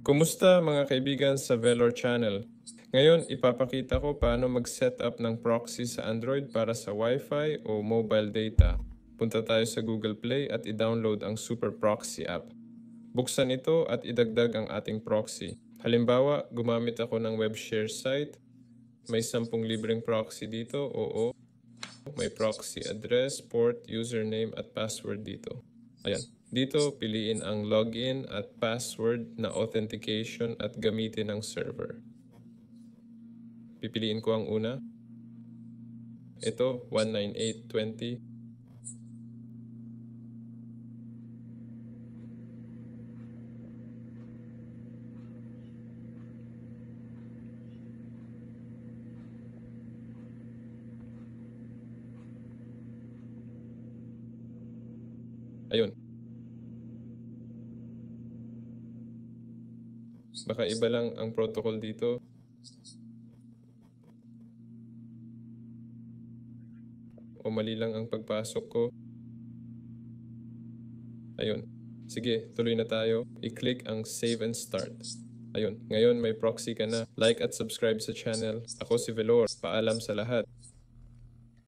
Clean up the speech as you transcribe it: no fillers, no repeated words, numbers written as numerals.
Kumusta mga kaibigan sa Velor Channel? Ngayon, ipapakita ko paano mag-set up ng proxy sa Android para sa Wi-Fi o mobile data. Punta tayo sa Google Play at i-download ang Super Proxy app. Buksan ito at idagdag ang ating proxy. Halimbawa, gumamit ako ng web share site. May 10 libreng proxy dito, oo. May proxy address, port, username at password dito. Ayan. Dito, piliin ang login at password na authentication at gamitin ang server. Pipiliin ko ang una. Ito, 198.20. Ayun. Baka iba lang ang protocol dito. O mali lang ang pagpasok ko. Ayun. Sige, tuloy na tayo. I-click ang Save and Start. Ayun. Ngayon may proxy ka na. Like at subscribe sa channel. Ako si Velor. Paalam sa lahat.